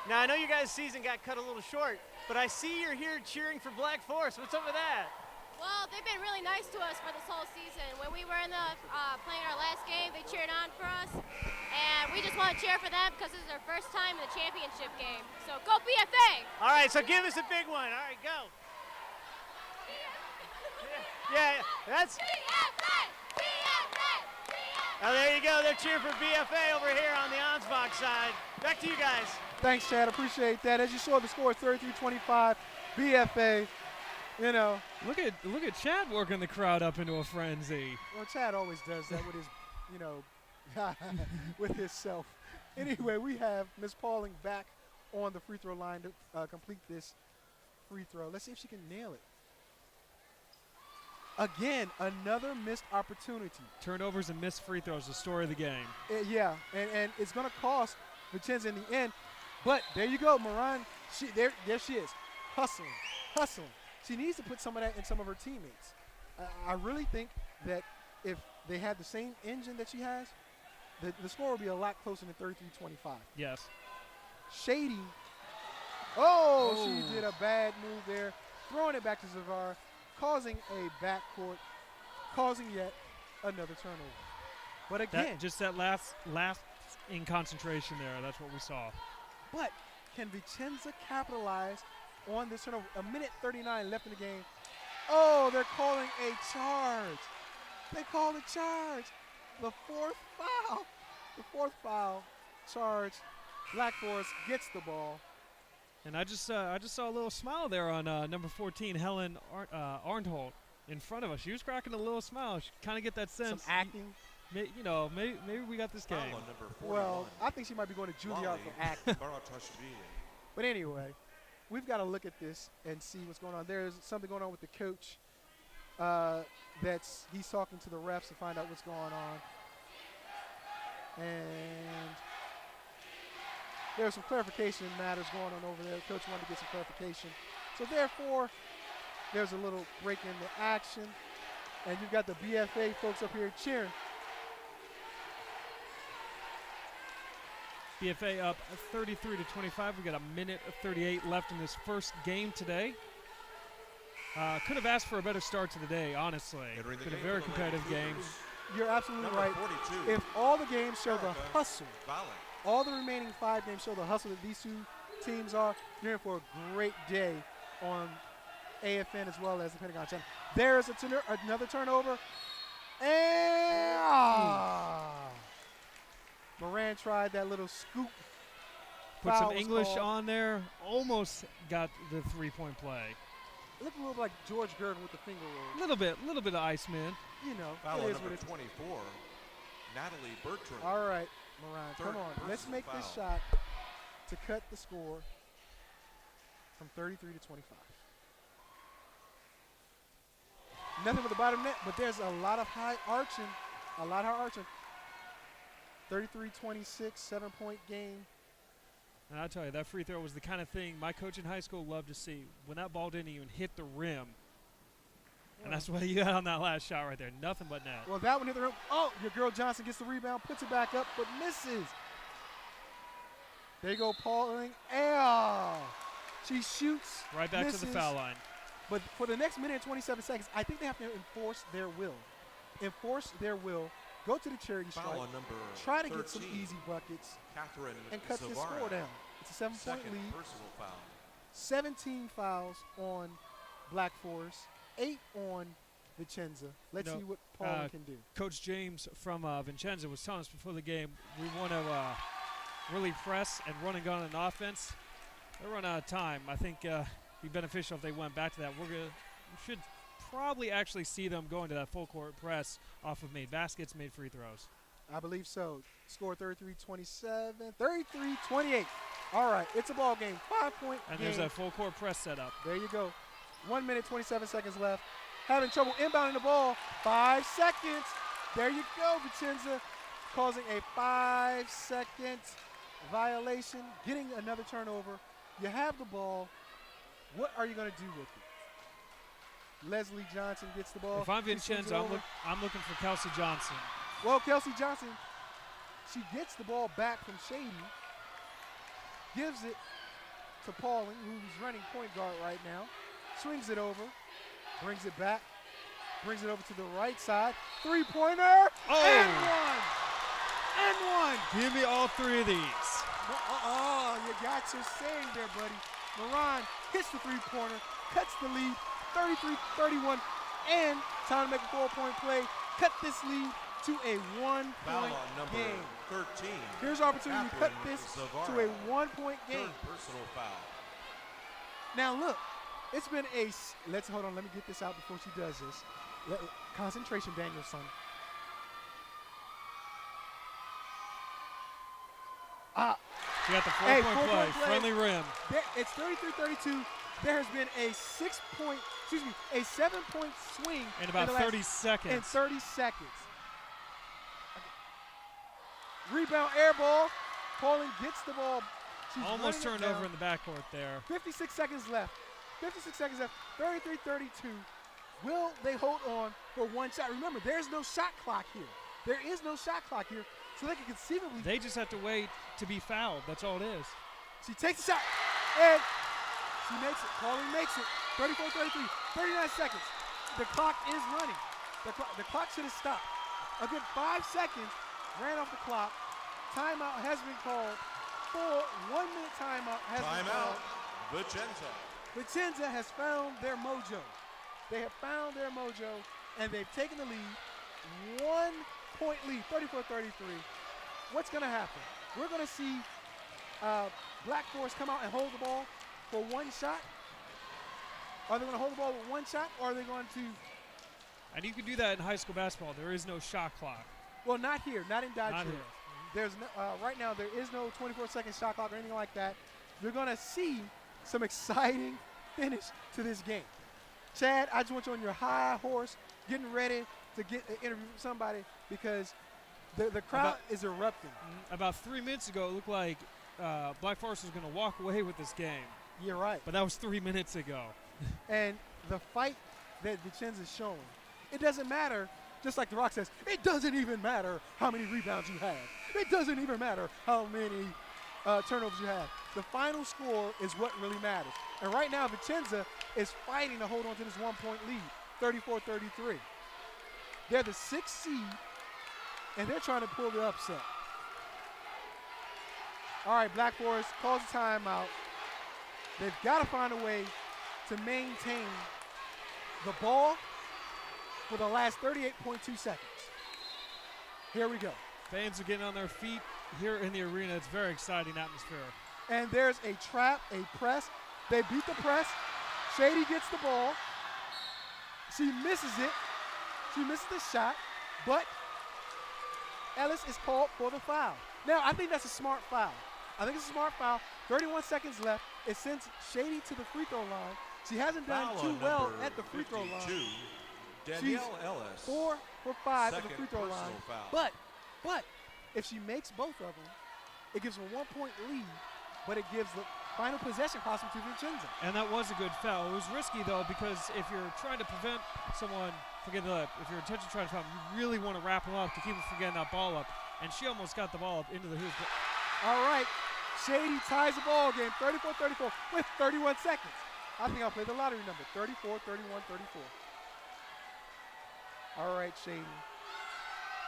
Now, I know you guys' season got cut a little short, but I see you're here cheering for Black Forest. What's up with that? Well, they've been really nice to us for this whole season. When we were in the playing our last game, they cheered on for us, and we just want to cheer for them because this is their first time in the championship game. So go BFA! All right, so give us a big one. All right, go. Yeah, that's. BFA! BFA! Oh, there you go. They're cheering for BFA over here on the Ansbach side. Back to you guys. Thanks, Chad. Appreciate that. As you saw, the score is 33-25. BFA. You know. Look at Chad working the crowd up into a frenzy. Well, Chad always does that with his, you know, with himself. Anyway, we have Miss Pauling back on the free throw line to complete this free throw. Let's see if she can nail it. Again, another missed opportunity. Turnovers and missed free throws, the story of the game. Yeah, and it's going to cost Vincenza in the end. But there you go, Moran. There she is, hustling. She needs to put some of that in some of her teammates. I really think that if they had the same engine that she has, the score would be a lot closer than 33-25. Yes. Shady. Oh, she did a bad move there, throwing it back to Zavar, causing a backcourt, causing yet another turnover. But again, just that last in concentration there. That's what we saw. But can Vicenza capitalize on this turnover? A minute 39 left in the game. Oh, they're calling a charge. They called a charge. The fourth foul charge. Black Forest gets the ball. And I just saw a little smile there on number 14, Helen Arnholt, in front of us. She was cracking a little smile. She kind of get that sense. Some acting. You know, maybe we got this game. Well, I think she might be going to Juilliard for acting. But anyway, we've got to look at this and see what's going on. There's something going on with the coach. He's talking to the refs to find out what's going on. And there's some clarification matters going on over there. The coach wanted to get some clarification. So therefore, there's a little break in the action. And you've got the BFA folks up here cheering. BFA up 33-25. We got a minute of 38 left in this first game today. Could have asked for a better start to the day, honestly. It's been a very competitive game. You're absolutely right. If all the games show the hustle, all the remaining 5 games show the hustle that these two teams are, you're in for a great day on AFN as well as the Pentagon Channel. There's another turnover. And Moran tried that little scoop. Put some English on there. Almost got the three-point play. It looked a little like George Gervin with the finger roll. Little bit of Iceman. You know, foul it is number what it 24, Natalie Bertrand. All right, Moran, come on. Let's make this shot to cut the score from 33 to 25. Nothing but the bottom net, but there's a lot of high arching. 33-26, 7-point game. And I'll tell you, that free throw was the kind of thing my coach in high school loved to see. When that ball didn't even hit the rim. And that's what you got on that last shot right there. Nothing but net. Well, that one hit the rim. Oh, your girl Johnson gets the rebound, puts it back up, but misses. There you go, Pauling. She shoots. Right back misses. To the foul line. But for the next minute and 27 seconds, I think they have to enforce their will. Go to the charity stripe. Try to get some easy buckets. And cut this score down. It's a 7-point lead. 17 fouls on Black Forest. 8 on Vicenza. Let's see what Paul can do. Coach James from Vicenza was telling us before the game, we want to really press and run and gun on offense. They run out of time. I think it'd be beneficial if they went back to that. We should probably actually see them going to that full court press off of made baskets, made free throws. I believe so. Score 33-27, 33-28. All right, it's a ball game. 5-point And game. there's that full court press set up. There you go. 1 minute, 27 seconds left. Having trouble inbounding the ball. 5 seconds. There you go, Vicenza, causing a 5-second violation, getting another turnover. You have the ball. What are you going to do with it? Leslie Johnson gets the ball. If I'm Vincenzo, I'm looking for Kelsey Johnson. Well, Kelsey Johnson, she gets the ball back from Shady. gives it to Pauling, who's running point guard right now. Swings it over, brings it back, brings it over to the right side. Three-pointer, and one. And one. Give me all three of these. Oh, you got your saying there, buddy. Moran hits the three-pointer, cuts the lead, 33-31, and time to make a 4-point play. Cut this lead to a Foul one-point on number game. 13. Here's our opportunity to cut this Zavara. to a one-point game. Third personal foul. Now look, it's been let's hold on, let me get this out before she does this. Concentration, Danielson. You got the four-point play, friendly rim. It's 33-32. There has been a 7-point swing In about 30 seconds. In 30 seconds. Rebound, air ball. Pauling gets the ball. She's Almost running it turned down. over in the backcourt there. 56 seconds left. 33-32. Will they hold on for one shot? Remember, there's no shot clock here. There is no shot clock here, so they can conceivably. They just have to wait to be fouled. That's all it is. She takes the shot, and she makes it. Pauling makes it. 34-33. 39 seconds. The clock is running. The clock should have stopped. A good 5 seconds ran off the clock. Timeout has been called. 1-minute timeout has been called. Timeout, Vicenza. Vicenza has found their mojo. They have found their mojo, and they've taken the lead. 1-point lead, 34-33. What's going to happen? We're going to see Black Forest come out and hold the ball for one shot. Are they going to hold the ball with one shot, or are they going to? And you can do that in high school basketball. There is no shot clock. Well, not here, not in Dodge. Not here. There's no, right now there is no 24-second shot clock or anything like that. You're going to see some exciting finish to this game. Chad, I just want you on your high horse, getting ready to get an interview with somebody because the crowd is erupting. About 3 minutes ago, it looked like Black Forest was going to walk away with this game. You're right. But that was 3 minutes ago. And the fight that Vicenza's showing, it doesn't matter, just like The Rock says, it doesn't even matter how many rebounds you have. It doesn't even matter how many turnovers you have. The final score is what really matters. And right now, Vicenza is fighting to hold on to this 1-point lead, 34-33. They're the 6th seed, and they're trying to pull the upset. All right, Black Forest calls a timeout. They've got to find a way to maintain the ball for the last 38.2 seconds. Here we go. Fans are getting on their feet here in the arena. It's a very exciting atmosphere. And there's a trap, a press. They beat the press. Shady gets the ball. She misses it. She misses the shot, but Ellis is called for the foul. Now, I think that's a smart foul. 31 seconds left. It sends Shady to the free throw line. She hasn't done Foul too on well number at the free throw 52, line. Danielle Ellis. 4 for 5 at the Second free throw personal line. foul. But if she makes both of them, it gives them a 1-point lead, but it gives the final possession possible to Vicenza. And that was a good foul. It was risky, though, because if you're trying to prevent someone from getting if your intention trying to foul, you really want to wrap them up to keep them from getting that ball up. And she almost got the ball up into the hoop. All right, Shady ties the ball game, 34-34 with 31 seconds. I think I'll play the lottery number, 34, 31, 34. All right, Shady.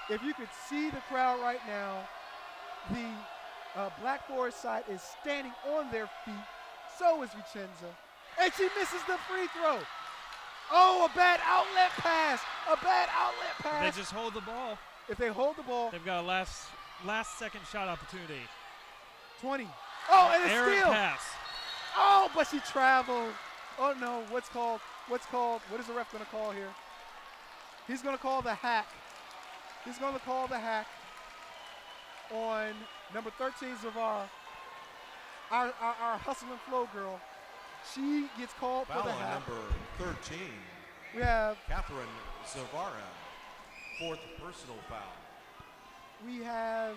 If you could see the crowd right now, the Black Forest side is standing on their feet. So is Vicenza. And she misses the free throw. Oh, a bad outlet pass. They just hold the ball. If they hold the ball. They've got a last second shot opportunity. 20. Oh, and a Errant steal. pass. Oh, but she traveled. Oh, no. What is the ref going to call here? He's going to call the hack. He's going to call the hack on number 13, Zavara, our hustle and flow girl. She gets called Foul for the on hack. number 13, We have Catherine Zavara. 4th personal foul. we have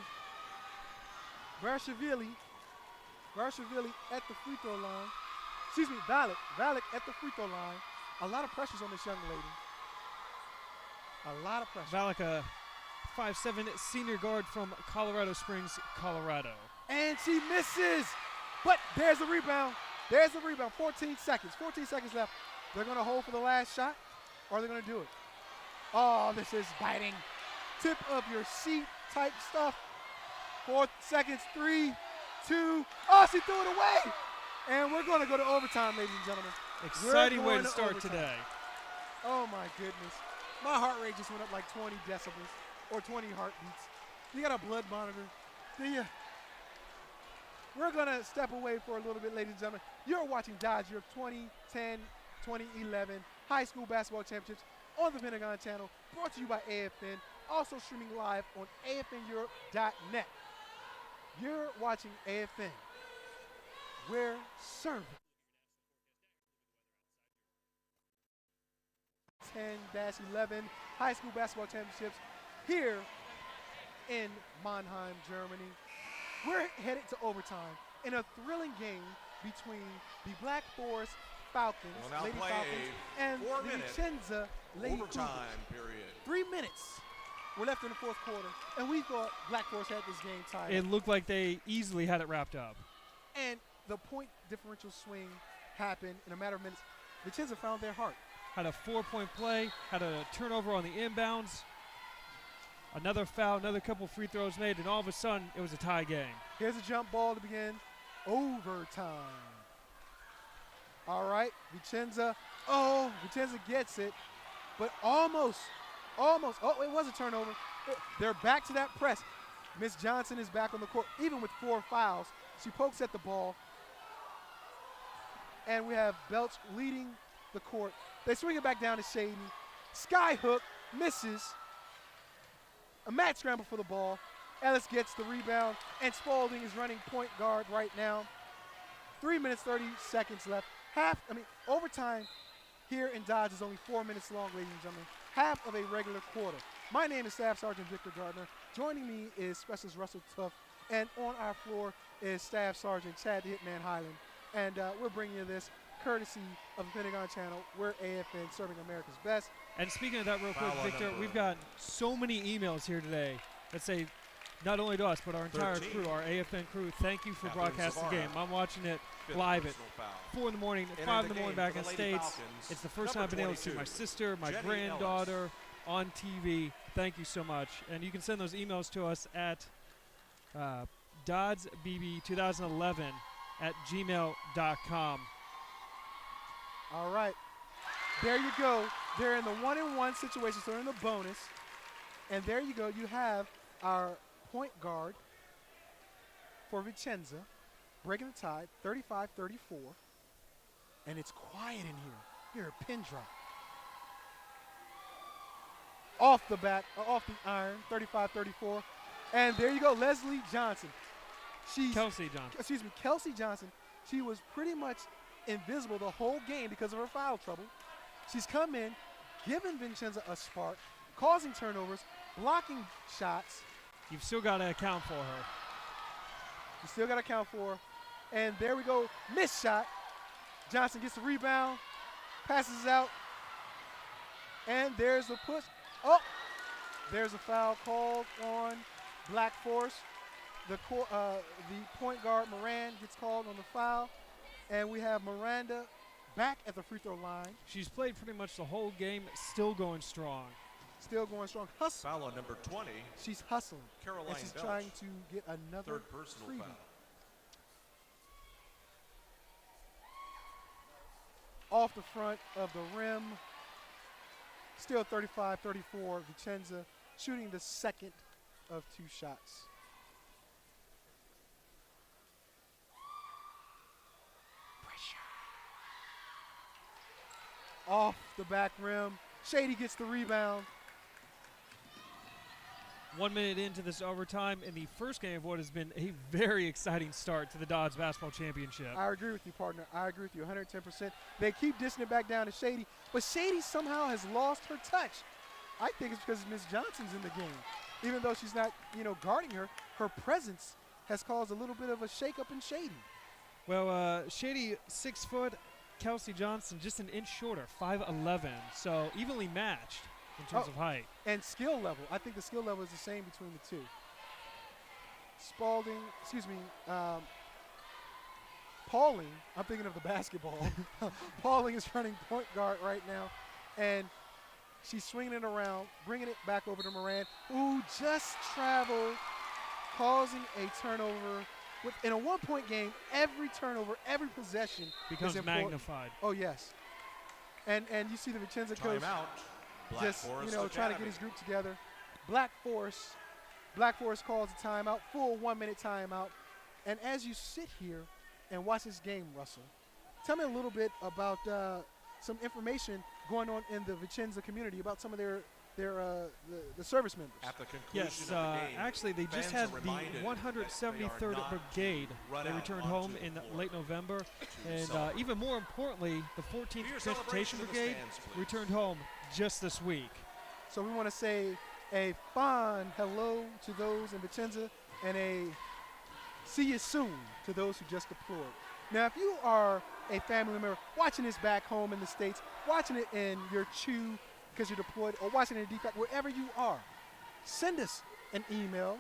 Varashvili at the free throw line. Excuse me, Valak at the free throw line. A lot of pressures on this young lady. A lot of pressure. Valak, 5'7" senior guard from Colorado Springs, Colorado. And she misses. But there's the rebound. There's the rebound. 14 seconds. 14 seconds left. They're going to hold for the last shot, or they're going to do it. Oh, this is biting. Tip of your seat type stuff. 4 seconds. 3, 2. Oh, she threw it away. And we're going to go to overtime, ladies and gentlemen. Exciting way going to start overtime. today. Oh, my goodness. My heart rate just went up like 20 decibels or 20 heartbeats. You got a blood monitor. Do you? We're going to step away for a little bit, ladies and gentlemen. You're watching Dodge Europe 2010-2011 High School Basketball Championships on the Pentagon Channel, brought to you by AFN, also streaming live on afneurope.net. You're watching AFN. We're serving 10-11 High School Basketball Championships here in Mannheim, Germany. We're headed to overtime in a thrilling game between the Black Forest Falcons, We'll now Lady play Falcons, a and the 4-minute Vicenza Lady Cougars. Overtime period. 3 minutes were left in the fourth quarter, and we thought Black Forest had this game tied. It looked like they easily had it wrapped up. And the point differential swing happened in a matter of minutes. Vicenza found their heart. Had a 4-point play, had a turnover on the inbounds, another foul, another couple free throws made, and all of a sudden it was a tie game. Here's a jump ball to begin overtime. All right, Vicenza. Oh, Vicenza gets it, but almost. Oh, it was a turnover. They're back to that press. Miss Johnson is back on the court, even with 4 fouls. She pokes at the ball, and we have Belch leading the court. They swing it back down to Shady. Sky hook, misses. A mad scramble for the ball. Ellis gets the rebound, and Spalding is running point guard right now. 3 minutes, 30 seconds left. Overtime here in Dodge is only 4 minutes long, ladies and gentlemen. Half of a regular quarter. My name is Staff Sergeant Victor Gardner. Joining me is Specialist Russell Tuff, and on our floor is Staff Sergeant Chad the Hitman Highland. And we're bringing you this courtesy of the Pentagon Channel. We're AFN, serving America's best. And speaking of that real quick, Foul on Victor, number we've got so many emails here today that say not only to us, but our entire 13. crew, our AFN crew, thank you for Catherine broadcasting the Zavara. game. I'm watching it Fifth live at personal foul. 4 in the morning, Entering 5 in the the morning game back for in the the Lady States. Falcons, It's the first time number I've been able to see 22, my sister, my Jenny granddaughter on TV. Thank you so much. And you can send those emails to us at DoDDS2011 at gmail.com. All right. There you go. They're in the 1-and-1 situation, so they're in the bonus. And there you go. You have our point guard for Vicenza, breaking the tie, 35-34. And it's quiet in here. Hear a pin drop. Off the iron, 35-34. And there you go, Leslie Johnson. Kelsey Johnson. Kelsey Johnson. She was pretty much invisible the whole game because of her foul trouble. She's come in, given Vicenza a spark, causing turnovers, blocking shots. You've still got to account for her. You still got to account for her. And there we go, missed shot. Johnson gets the rebound, passes out, and there's the push. Oh, there's a foul called on Black Force. The point guard, Moran, gets called on the foul. And we have Miranda back at the free throw line. She's played pretty much the whole game, still going strong. Still going strong. Hustle. Foul on number 20. She's hustling. Caroline and she's Belch. trying to get another Third personal freebie. foul. Off the front of the rim. Still 35-34. Vicenza shooting the second of 2 shots. Off the back rim. Shady gets the rebound. 1 minute into this overtime in the first game of what has been a very exciting start to the Dodge Basketball Championship. I agree with you, partner. I agree with you 110%. They keep dishing it back down to Shady, but Shady somehow has lost her touch. I think it's because Miss Johnson's in the game. Even though she's not, guarding her, her presence has caused a little bit of a shakeup in Shady. Well, Shady 6 foot, Kelsey Johnson just an inch shorter, 5'11", so evenly matched in terms of height. And skill level. I think the skill level is the same between the two. Pauling, I'm thinking of the basketball. Pauling is running point guard right now, and she's swinging it around, bringing it back over to Moran, who just traveled, causing a turnover. In a one-point game, every turnover, every possession becomes is important. magnified. Oh, yes. And you see the Vicenza coach Timeout. Black just, Forest trying to get Academy. his group together. Black Forest calls a timeout, full 1 minute timeout. And as you sit here and watch this game, Russell, tell me a little bit about some information going on in the Vicenza community about some of the service members. At the conclusion Yes, of the game, actually they just fans had are the reminded that they 173rd are not Brigade. to run They out returned onto home the in floor. late November. And celebrate. even more importantly, the 14th For your Transportation celebration in the Brigade stands, please. returned home just this week. So we want to say a fond hello to those in Vicenza and a see you soon to those who just deployed. Now, if you are a family member watching this back home in the States, watching it in your CHU because you're deployed, or watching it in DPAC, wherever you are, send us an email.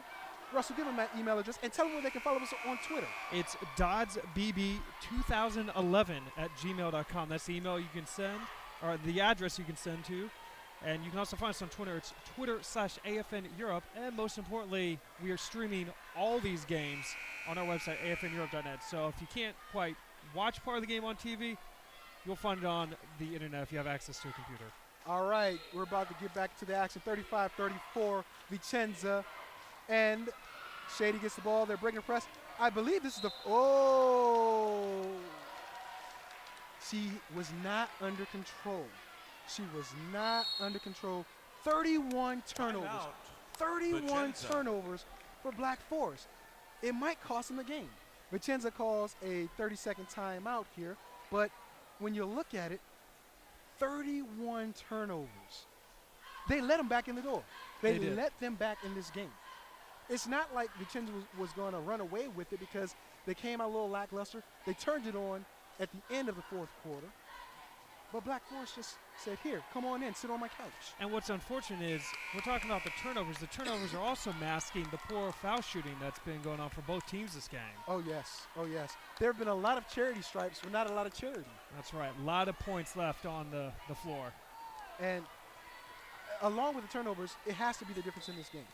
Russell, give them that email address and tell them where they can follow us on Twitter. It's dodsbb2011@gmail.com. That's the email you can send, or the address you can send to. And you can also find us on Twitter. It's Twitter/AFN Europe. And most importantly, we are streaming all these games on our website, afneurope.net. So if you can't quite watch part of the game on TV, you'll find it on the internet if you have access to a computer. All right, we're about to get back to the action. 35-34, Vicenza. And Shady gets the ball. They're breaking press. I believe this is the she was not under control. She was not under control. 31 turnovers. Timeout. 31 Vicenza. turnovers for Black Forest. It might cost them the game. Vicenza calls a 30-second timeout here, but when you look at it, 31 turnovers. They let them back in the door. They did. let them back in this game. It's not like Vicenza was going to run away with it because they came out a little lackluster. They turned it on at the end of the fourth quarter. But Black Forest just said, here, come on in, sit on my couch. And what's unfortunate is we're talking about the turnovers. The turnovers are also masking the poor foul shooting that's been going on for both teams this game. Oh, yes. Oh, yes. There have been a lot of charity stripes, but not a lot of charity. That's right. A lot of points left on the floor. And along with the turnovers, it has to be the difference in this game.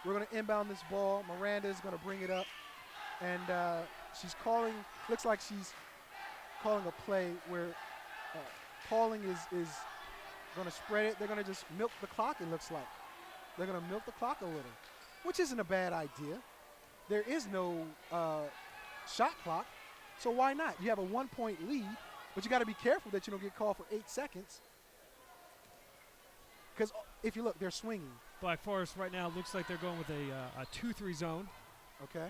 We're going to inbound this ball. Miranda is going to bring it up. And she's calling, looks like she's calling a play where Pauling is going to spread it. They're going to just milk the clock, it looks like. They're going to milk the clock a little, which isn't a bad idea. There is no shot clock, so why not? You have a 1-point lead, but you got to be careful that you don't get called for 8 seconds. Because if you look, they're swinging. Black Forest right now looks like they're going with a 2-3 zone. Okay.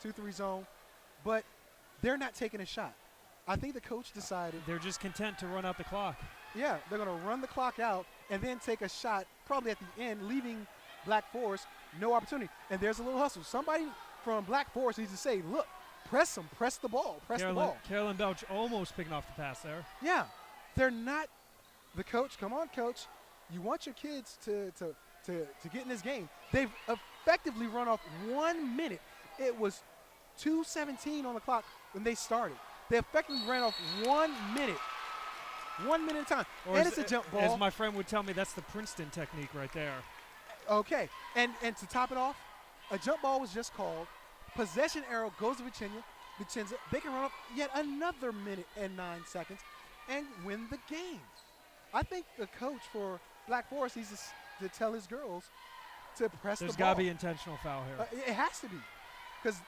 2-3 zone, but they're not taking a shot. I think the coach decided, They're just content to run out the clock. yeah, they're going to run the clock out and then take a shot probably at the end, leaving Black Forest no opportunity. And there's a little hustle. Somebody from Black Forest needs to say, look, press them, press the ball, press the ball. Carolyn Belch almost picking off the pass there. Yeah, they're not the coach. Come on, coach. You want your kids to get in this game. They've effectively run off 1 minute. It was 2:17 on the clock when they started. They effectively ran off 1 minute. 1 minute of time. Or And as- it's a jump ball. As my friend would tell me, that's the Princeton technique right there. Okay, and to top it off, a jump ball was just called. Possession arrow goes to Vicenza. They can run up yet another minute and 9 seconds and win the game. I think the coach for Black Forest needs to tell his girls to press There's the ball. got to be intentional foul here. It has to be, because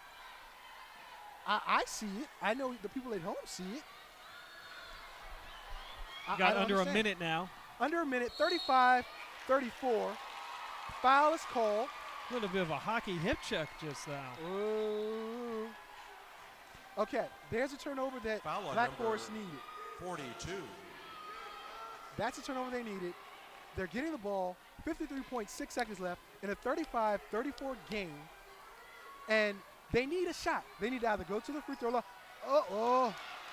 I see it. I know the people at home see it. I Got don't under a understand. minute now. Under a minute, 35-34. Foul is called. A little bit of a hockey hip check just now. Ooh. Okay, there's a turnover that Foul on Black number Forest needed. 42. That's a turnover they needed. They're getting the ball, 53.6 seconds left in a 35-34 game, and they need a shot. They need to either go to the free throw line.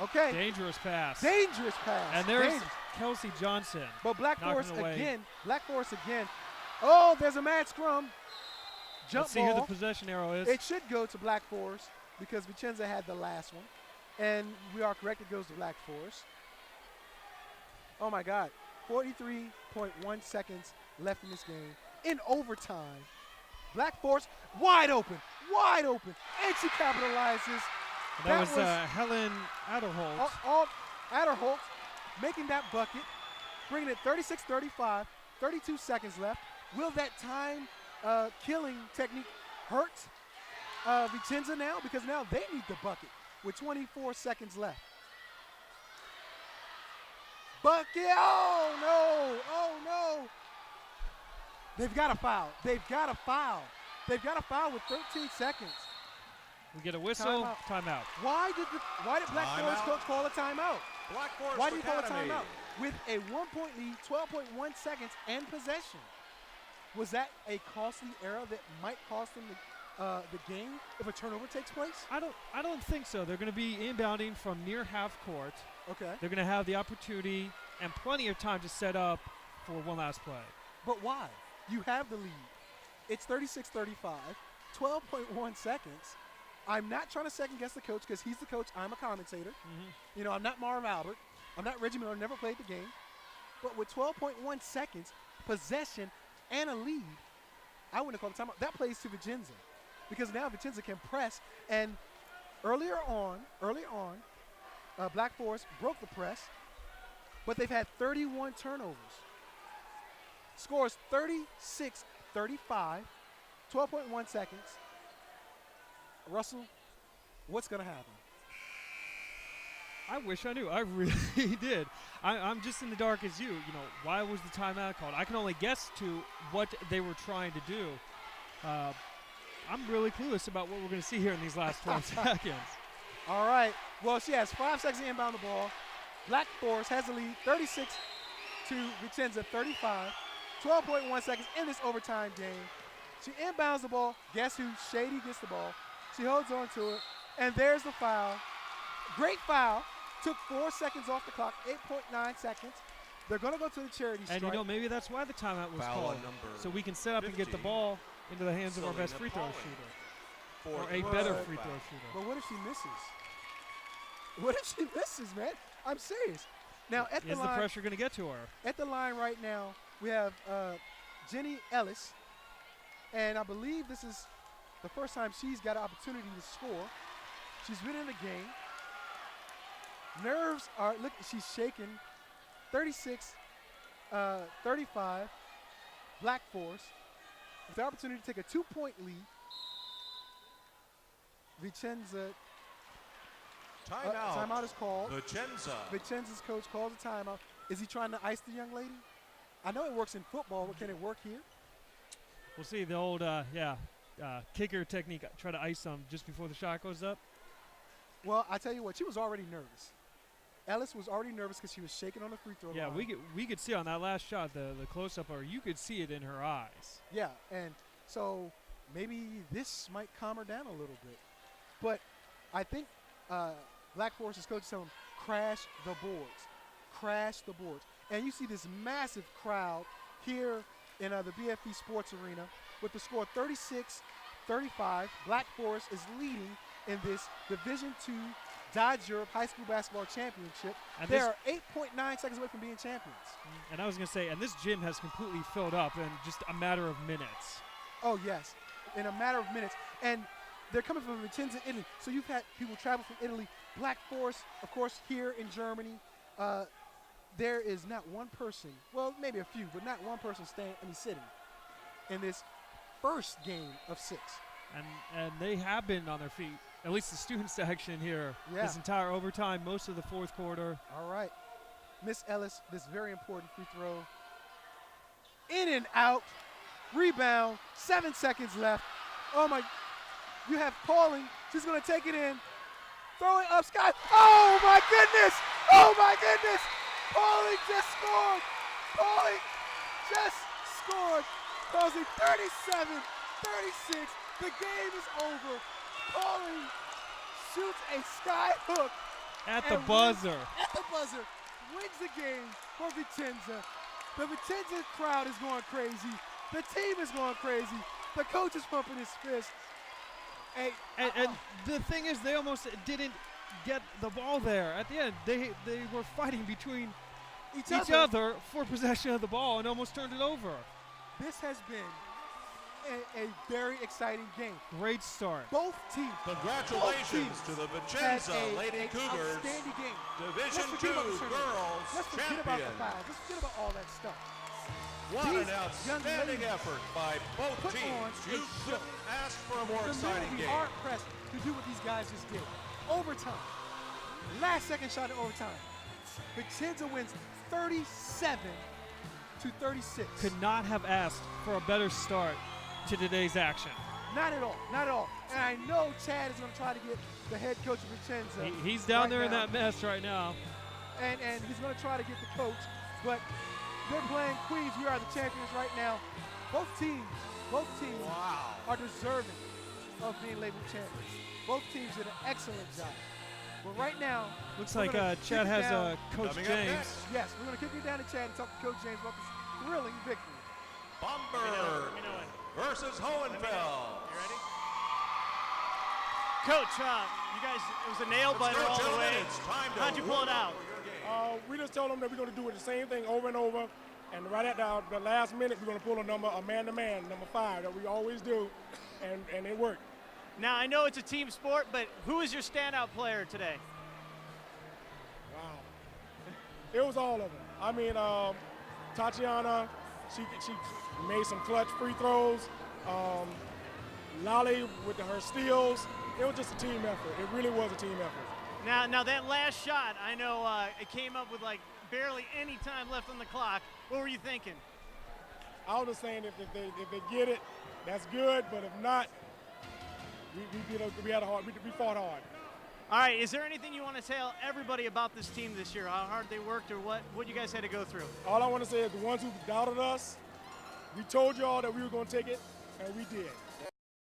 Okay. Dangerous pass. Dangerous pass. And there's Dangerous. Kelsey Johnson. But Black knocking Forest it away. again. Black Forest again. Oh, there's a mad scrum. Jump Let's see ball. who the possession arrow is. It should go to Black Forest. because Vicenza had the last one. And we are correct, it goes to Black Forest. Oh my God, 43.1 seconds left in this game. In overtime, Black Forest wide open, and she capitalizes. That was Helen Adderholt. Adderholt making that bucket, bringing it 36-35, 32 seconds left. Will that time killing technique hurt Vicenza now? Because now they need the bucket with 24 seconds left. Bucket, oh no. They've got a foul. They've got a foul with 13 seconds. We get a whistle, timeout. Why did Black Forest coach call a timeout? Black Forest Why did he call a Academy. timeout? With a 1-point lead, 12.1 seconds, and possession. Was that a costly error that might cost them the game if a turnover takes place? I don't think so. They're going to be inbounding from near half court. Okay. They're going to have the opportunity and plenty of time to set up for one last play. But why? You have the lead. It's 36-35, 12.1 seconds. I'm not trying to second guess the coach because he's the coach. I'm a commentator. Mm-hmm. You know, I'm not Marv Albert. I'm not Reggie Miller. Never played the game. But with 12.1 seconds, possession, and a lead, I wouldn't have called a timeout. That plays to Vicenza because now Vicenza can press. And early on, Black Forest broke the press, but they've had 31 turnovers. Scores 36-35, 12.1 seconds. Russell, what's going to happen? I wish I knew. I really did. I'm just in the dark as you. You know, why was the timeout called? I can only guess to what they were trying to do. I'm really clueless about what we're going to see here in these last 12 seconds. All right. Well, she has 5 seconds to inbound the ball. Black Forest has the lead, 36 to Vicenza, 35. 12.1 seconds in this overtime game. She inbounds the ball. Guess who? Shady gets the ball. She holds on to it. And there's the foul. Great foul. Took 4 seconds off the clock, 8.9 seconds. They're going to go to the charity strike. And, you know, maybe that's why the timeout was Foul called. number So we can set up and get the 15, ball into the hands of our best free throw Pauling. shooter. For Or a the better first free throw foul. shooter. But what if she misses? What if she misses, man? I'm serious. Now, at the Is the line, pressure going to get to her? at the line right now, we have Jenny Ellis. And I believe this is the first time she's got an opportunity to score. She's been in the game. Nerves are, look, she's shaking. 36-35, Black Forest. With the opportunity to take a 2-point lead. Vicenza, Timeout. timeout is called. Vicenza. Vicenza's coach calls a timeout. Is he trying to ice the young lady? I know it works in football, but can it work here? We'll see the old, kicker technique. Try to ice them just before the shot goes up. Well, I tell you what, she was already nervous. Ellis was already nervous because she was shaking on the free throw line. Yeah, we could see on that last shot, the close-up, or you could see it in her eyes. Yeah, and so maybe this might calm her down a little bit. But I think Black Forest's coach is telling them, crash the boards. Crash the boards. And you see this massive crowd here in the BFP Sports Arena with the score 36-35. Black Forest is leading in this Division II Dodge Europe High School Basketball Championship. And they are 8.9 seconds away from being champions. And I was going to say, and this gym has completely filled up in just a matter of minutes. Oh, yes, in a matter of minutes. And they're coming from Vicenza, Italy. So you've had people travel from Italy. Black Forest, of course, here in Germany. There is not one person, well, maybe a few, but not one person sitting in this first game of 6. And they have been on their feet, at least the student section here, Yeah. this entire overtime, most of the fourth quarter. All right. Miss Ellis, this very important free throw. In and out. Rebound. 7 seconds left. Oh, my. You have Pauling. She's going to take it in. Throw it up, Sky. Oh, my goodness. Oh, my goodness. Pauling just scored. Pauling just scored. Causing 37-36. The game is over. Pauling shoots a sky hook. At the And buzzer. At the buzzer. Wins the game for Vicenza. The Vicenza crowd is going crazy. The team is going crazy. The coach is pumping his fist. And the thing is, they almost didn't get the ball there at the end. They were fighting between each other for possession of the ball and almost turned it over. This has been a very exciting game. Great start. Both teams. Congratulations to the Vicenza Lady Cougars, Outstanding game. Division Let's II forget about the tournament. Girls Let's forget about the Champions. fouls. Let's forget about all that stuff. What These an young outstanding ladies effort by both put teams. on You a show. couldn't ask for a more The men exciting will be game. hard pressed to do what these guys just did. Overtime. Last second shot in overtime. Vicenza wins 37-36. Could not have asked for a better start to today's action. Not at all. Not at all. And I know Chad is going to try to get the head coach of Vicenza. He's down right there in now. that mess right now. And he's going to try to get the coach. But they're playing Queens. We are the champions right now. Both teams Wow. are deserving of being labeled champions. Both teams did an excellent job. But right now, Looks we're like gonna kick Chad it has down. Coach Coming up James. next, Yes, we're going to kick it down to Chad and talk to Coach James about this thrilling victory. Bomberg Let me know when. versus Hohenfeld. You ready? Coach, you guys, it was a nail Let's biter go, all the gentlemen. way. It's time to How'd you pull it roll out? over your game. We just told them that we're going to do it the same thing over and over. And right at the last minute, we're going to pull a man-to-man, number 5, that we always do. And it worked. Now, I know it's a team sport, but who is your standout player today? Wow. It was all of them. I mean, Tatiana, she made some clutch free throws. Lolly with her steals. It was just a team effort. It really was a team effort. Now that last shot, I know it came up with like barely any time left on the clock. What were you thinking? I was just saying if they get it, that's good. But if not, we fought hard. All right, is there anything you want to tell everybody about this team this year? How hard they worked or what you guys had to go through? All I want to say is the ones who doubted us, we told y'all that we were going to take it, and we did.